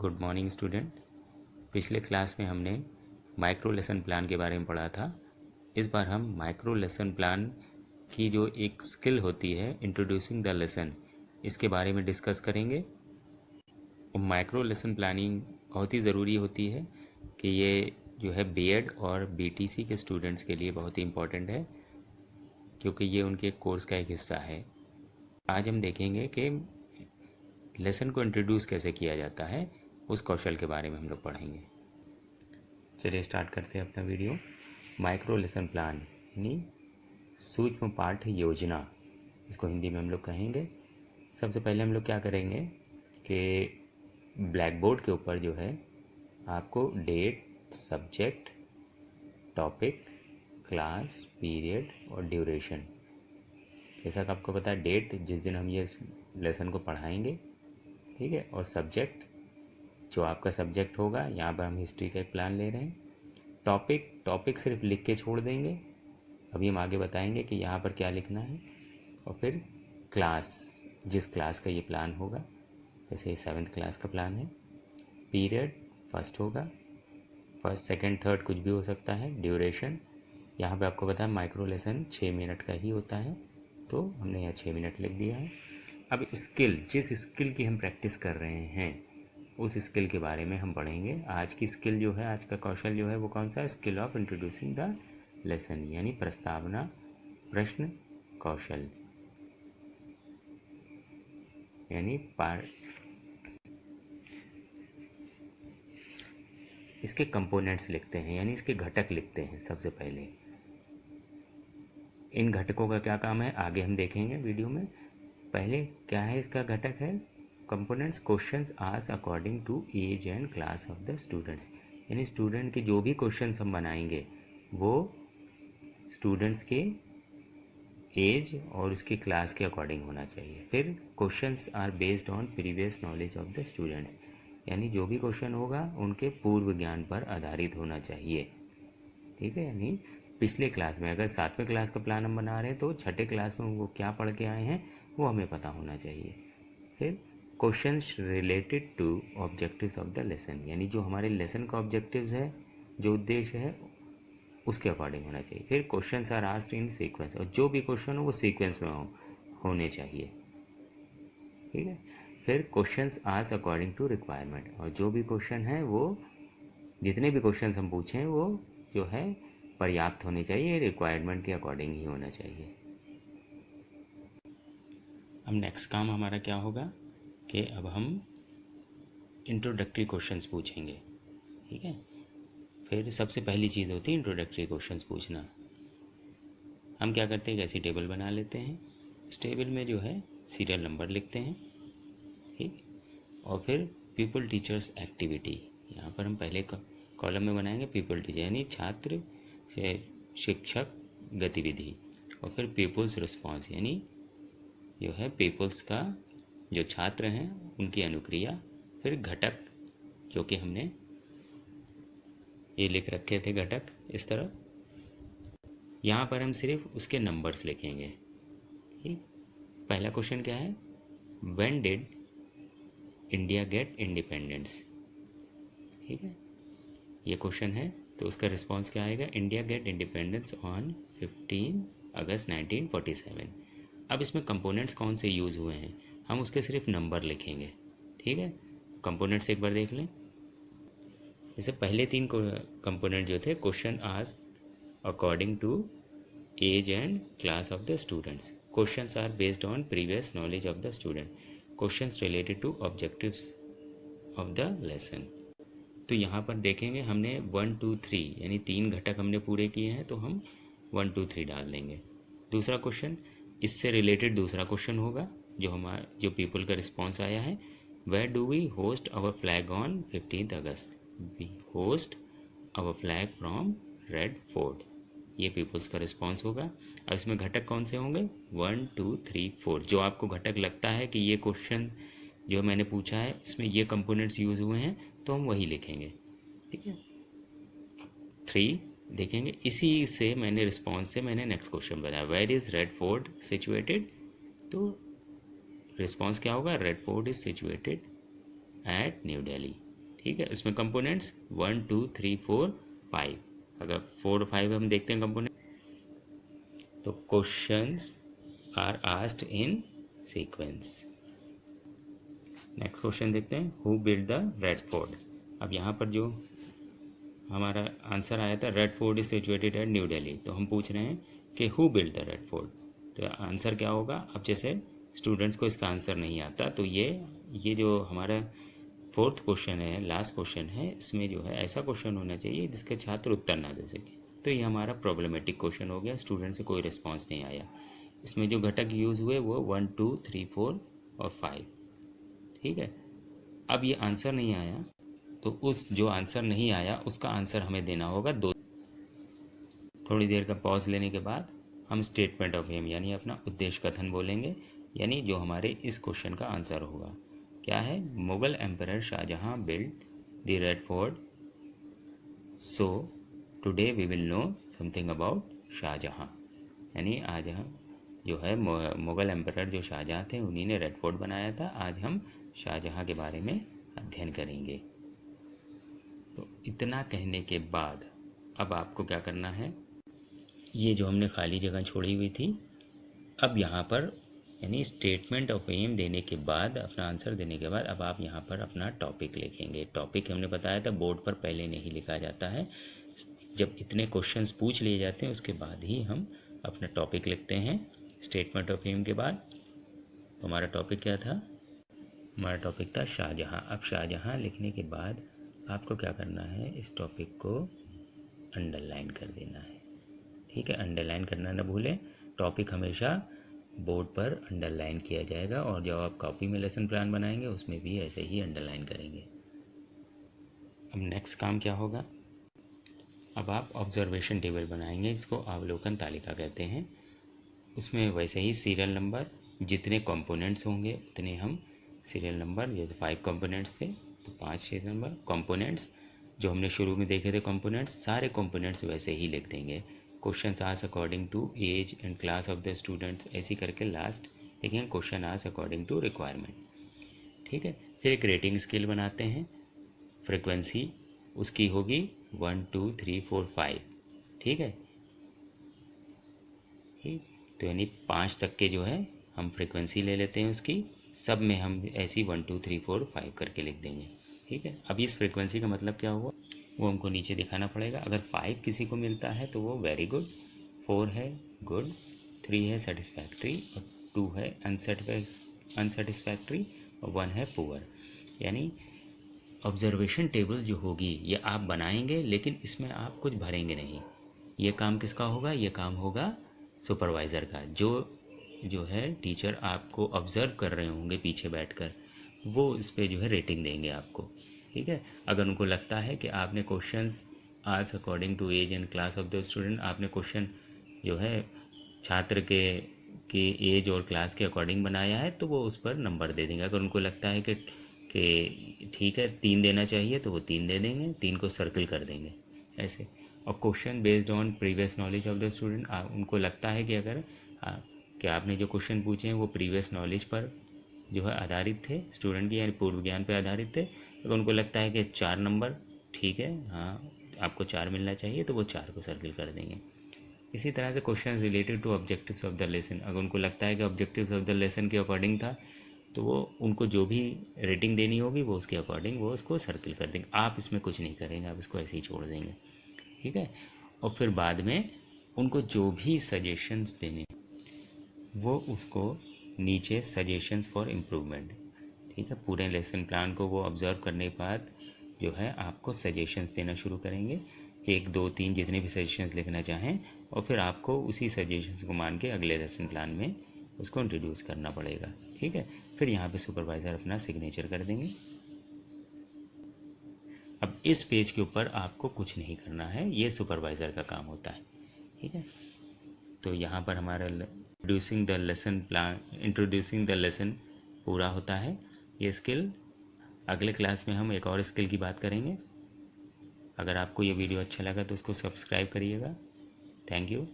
Good morning student. पिछले class में हमने माइक्रो लेसन प्लान के बारे में पढ़ा था। इस बार हम माइक्रो लेसन प्लान की जो एक स्किल होती है इंट्रोड्यूसिंग द लेसन, इसके बारे में डिस्कस करेंगे। माइक्रो लेसन प्लानिंग बहुत ही ज़रूरी होती है कि ये जो है बीएड और बीटीसी के स्टूडेंट्स के लिए बहुत ही इम्पोर्टेंट है, क्योंकि ये उनके कोर्स का एक हिस्सा है। आज हम देखेंगे कि लेसन को इंट्रोड्यूस कैसे किया जाता है, उस कौशल के बारे में हम लोग पढ़ेंगे। चलिए स्टार्ट करते हैं अपना वीडियो। माइक्रो लेसन प्लान यानी सूक्ष्म पाठ्य योजना, इसको हिंदी में हम लोग कहेंगे। सबसे पहले हम लोग क्या करेंगे कि ब्लैक बोर्ड के ऊपर जो है आपको date, subject, topic, class, period और ड्यूरेशन, जैसा कि आपको पता है डेट जिस दिन हम ये लेसन को पढ़ाएंगे, ठीक है, और सब्जेक्ट जो आपका सब्जेक्ट होगा, यहाँ पर हम हिस्ट्री का एक प्लान ले रहे हैं। टॉपिक सिर्फ लिख के छोड़ देंगे, अभी हम आगे बताएंगे कि यहाँ पर क्या लिखना है। और फिर क्लास, जिस क्लास का ये प्लान होगा, जैसे 7th क्लास का प्लान है। पीरियड फर्स्ट होगा, फर्स्ट सेकंड थर्ड कुछ भी हो सकता है। ड्यूरेशन, यहाँ पे आपको पता है माइक्रो लेसन 6 मिनट का ही होता है, तो हमने यहाँ 6 मिनट लिख दिया है। अब स्किल, जिस स्किल की हम प्रैक्टिस कर रहे हैं उस स्किल के बारे में हम पढ़ेंगे। आज की स्किल जो है, आज का कौशल जो है वो कौन सा है? Skill of introducing the lesson, यानी प्रस्तावना प्रश्न कौशल, यानी इसके कंपोनेंट्स लिखते हैं, यानी इसके घटक लिखते हैं। सबसे पहले इन घटकों का क्या काम है आगे हम देखेंगे वीडियो में। पहले क्या है इसका घटक है components, questions asked according to age and class of the students, यानी स्टूडेंट के जो भी क्वेश्चंस हम बनाएंगे वो स्टूडेंट्स के एज और उसकी क्लास के अकॉर्डिंग होना चाहिए। फिर questions are based on previous knowledge of the students, यानी जो भी क्वेश्चन होगा उनके पूर्व ज्ञान पर आधारित होना चाहिए, ठीक है। यानी पिछले क्लास में, अगर 7वें क्लास का प्लान हम बना रहे हैं तो 6ठे क्लास में वो क्या पढ़ के आए हैं वो हमें पता होना चाहिए। फिर questions related to objectives of the lesson, यानी जो हमारे लेसन का ऑब्जेक्टिव्स है, जो उद्देश्य है, उसके अकॉर्डिंग होना चाहिए। फिर questions are asked in sequence, और जो भी क्वेश्चन हो वो सीक्वेंस में होने चाहिए, ठीक है। फिर questions asked according to requirement, और जो भी क्वेश्चन है वो, जितने भी क्वेश्चन हम पूछें वो जो है पर्याप्त होने चाहिए, रिक्वायरमेंट के अकॉर्डिंग ही होना चाहिए। अब नेक्स्ट काम हमारा क्या होगा कि अब हम इंट्रोडक्टरी क्वेश्चंस पूछेंगे, ठीक है। फिर सबसे पहली चीज़ होती है इंट्रोडक्टरी क्वेश्चंस पूछना। हम क्या करते हैं, एक ऐसी टेबल बना लेते हैं, इस टेबल में जो है सीरियल नंबर लिखते हैं, ठीक। और फिर पीपल टीचर्स एक्टिविटी, यहाँ पर हम पहले कॉलम में बनाएंगे पीपल टीचर, यानी छात्र शिक्षक गतिविधि। और फिर पीपल्स रिस्पॉन्स, यानी जो है पीपल्स का, जो छात्र हैं उनकी अनुक्रिया। फिर घटक, जो कि हमने ये लिख रखे थे घटक इस तरह, यहाँ पर हम सिर्फ उसके नंबर्स लिखेंगे, ठीक। पहला क्वेश्चन क्या है, when did India get independence, ठीक है, ये क्वेश्चन है। तो उसका रिस्पॉन्स क्या आएगा, इंडिया गेट इंडिपेंडेंस ऑन 15 अगस्त 1947। अब इसमें कंपोनेंट्स कौन से यूज़ हुए हैं, हम उसके सिर्फ नंबर लिखेंगे, ठीक है। कंपोनेंट्स एक बार देख लें। जैसे पहले 3 कंपोनेंट जो थे, question asked according to age and class of the students, questions are based on previous knowledge of the student, questions related to objectives of the lesson. तो यहाँ पर देखेंगे हमने 1 2 3 यानी 3 घटक हमने पूरे किए हैं, तो हम 1 2 3 डाल देंगे। दूसरा क्वेश्चन, इससे रिलेटेड दूसरा क्वेश्चन होगा जो पीपल का रिस्पॉन्स आया है, where do we host our flag on 15 August, we host our flag from Red Fort, ये पीपल्स का रिस्पॉन्स होगा। अब इसमें घटक कौन से होंगे, 1 2 3 4, जो आपको घटक लगता है कि ये क्वेश्चन जो मैंने पूछा है इसमें ये कंपोनेंट्स यूज़ हुए हैं, तो हम वही लिखेंगे, ठीक है। 3 देखेंगे, इसी से मैंने रिस्पॉन्स से मैंने नेक्स्ट क्वेश्चन बनाया, where is Red Fort situated, तो रिस्पॉन्स क्या होगा, Red Fort is situated at New Delhi, ठीक है, इसमें कंपोनेंट्स 1 2 3 4 5, अगर 4 और 5 हम देखते हैं कंपोनेंट, तो questions are asked in sequence. Next question देखते हैं, who build the Red Fort. अब यहाँ पर जो हमारा आंसर आया था, Red Fort is situated at New Delhi, तो हम पूछ रहे हैं कि who build the Red Fort, तो आंसर क्या होगा। अब जैसे स्टूडेंट्स को इसका आंसर नहीं आता, तो ये जो हमारा फोर्थ क्वेश्चन है, लास्ट क्वेश्चन है, इसमें जो है ऐसा क्वेश्चन होना चाहिए जिसके छात्र उत्तर ना दे सके, तो ये हमारा प्रॉब्लमेटिक क्वेश्चन हो गया, स्टूडेंट से कोई रिस्पॉन्स नहीं आया। इसमें जो घटक यूज़ हुए वो 1 2 3 4 और 5, ठीक है। अब ये आंसर नहीं आया, तो उस जो आंसर नहीं आया उसका आंसर हमें देना होगा 2। थोड़ी देर का पॉज लेने के बाद हम स्टेटमेंट ऑफ एम यानी अपना उद्देश्य कथन बोलेंगे, यानी जो हमारे इस क्वेश्चन का आंसर होगा। क्या है, Mughal emperor Shahjahan build the Red Fort, so today we will know something about Shahjahan, यानी आज हम जो है मुगल एम्परर जो शाहजहां थे उन्हीं ने रेड फोर्ट बनाया था, आज हम शाहजहां के बारे में अध्ययन करेंगे। तो इतना कहने के बाद अब आपको क्या करना है, ये जो हमने खाली जगह छोड़ी हुई थी, अब यहाँ पर यानी स्टेटमेंट ऑफ एम देने के बाद, अपना आंसर देने के बाद, अब आप यहाँ पर अपना टॉपिक लिखेंगे। टॉपिक हमने बताया था बोर्ड पर पहले नहीं लिखा जाता है, जब इतने क्वेश्चंस पूछ लिए जाते हैं उसके बाद ही हम अपना टॉपिक लिखते हैं स्टेटमेंट ऑफ एम के बाद। तो हमारा टॉपिक क्या था, हमारा टॉपिक था शाहजहां। अब शाहजहां लिखने के बाद आपको क्या करना है, इस टॉपिक को अंडरलाइन कर देना है, ठीक है। अंडरलाइन करना ना भूलें, टॉपिक हमेशा बोर्ड पर अंडरलाइन किया जाएगा, और जब आप कॉपी में लेसन प्लान बनाएंगे उसमें भी ऐसे ही अंडरलाइन करेंगे। अब नेक्स्ट काम क्या होगा, अब आप ऑब्जर्वेशन टेबल बनाएंगे, इसको अवलोकन तालिका कहते हैं। उसमें वैसे ही सीरियल नंबर, जितने कंपोनेंट्स होंगे उतने हम सीरियल नंबर, जैसे 5 कंपोनेंट्स थे तो 5 सीरियल नंबर। कंपोनेंट्स जो हमने शुरू में देखे थे कंपोनेंट्स, सारे कंपोनेंट्स वैसे ही लिख देंगे। Question asked according to age and class of the students, ऐसी करके लास्ट देखेंगे question asked according to requirement, ठीक है। फिर एक रेटिंग स्केल बनाते हैं, फ्रिक्वेंसी उसकी होगी 1 2 3 4 5, ठीक है। ठीक, तो यानी 5 तक के जो है हम फ्रिक्वेंसी ले लेते हैं उसकी, सब में हम ऐसी 1 2 3 4 5 करके लिख देंगे, ठीक है। अब इस फ्रिक्वेंसी का मतलब क्या हुआ वो हमको नीचे दिखाना पड़ेगा। अगर 5 किसी को मिलता है तो वो वेरी गुड, 4 है गुड, 3 है सेटिस्फैक्ट्री, और 2 है अनसेटिस्फैक्ट्री, और 1 है पुअर। यानी ऑब्जर्वेशन टेबल जो होगी ये आप बनाएंगे, लेकिन इसमें आप कुछ भरेंगे नहीं। ये काम किसका होगा, ये काम होगा सुपरवाइज़र का। जो है टीचर आपको ऑब्ज़र्व कर रहे होंगे पीछे बैठकर, वो इस पे जो है रेटिंग देंगे आपको, ठीक है। अगर उनको लगता है कि आपने questions asked according to age and class of the student, आपने क्वेश्चन जो है छात्र के एज और क्लास के अकॉर्डिंग बनाया है, तो वो उस पर नंबर दे देंगे। अगर उनको लगता है कि ठीक है 3 देना चाहिए, तो वो 3 दे देंगे, 3 को सर्कल कर देंगे ऐसे। और question based on previous knowledge of the student, उनको लगता है कि अगर कि आपने जो क्वेश्चन पूछे हैं वो प्रीवियस नॉलेज पर जो है आधारित थे, स्टूडेंट की यानी पूर्व ज्ञान पर आधारित थे, अगर उनको लगता है कि 4 नंबर ठीक है, हाँ आपको 4 मिलना चाहिए, तो वो 4 को सर्कल कर देंगे। इसी तरह से question related to objectives of the lesson, अगर उनको लगता है कि ऑब्जेक्टिव्स ऑफ द लेसन के अकॉर्डिंग था, तो वो उनको जो भी रेटिंग देनी होगी वो उसके अकॉर्डिंग वो उसको सर्कल कर देंगे। आप इसमें कुछ नहीं करेंगे, आप इसको ऐसे ही छोड़ देंगे, ठीक है। और फिर बाद में उनको जो भी सजेशंस देने वो उसको नीचे सजेशंस फॉर इम्प्रूवमेंट, ठीक है। पूरे लेसन प्लान को वो ऑब्ज़र्व करने के बाद जो है आपको सजेशंस देना शुरू करेंगे, 1 2 3 जितने भी सजेशंस लिखना चाहें, और फिर आपको उसी सजेशंस को मान के अगले लेसन प्लान में उसको इंट्रोड्यूस करना पड़ेगा, ठीक है। फिर यहाँ पे सुपरवाइज़र अपना सिग्नेचर कर देंगे। अब इस पेज के ऊपर आपको कुछ नहीं करना है, ये सुपरवाइज़र का काम होता है, ठीक है। तो यहाँ पर हमारा इंट्रोड्यूसिंग द लेसन पूरा होता है। ये स्किल अगले क्लास में हम एक और स्किल की बात करेंगे। अगर आपको ये वीडियो अच्छा लगा तो उसको सब्सक्राइब करिएगा। Thank you.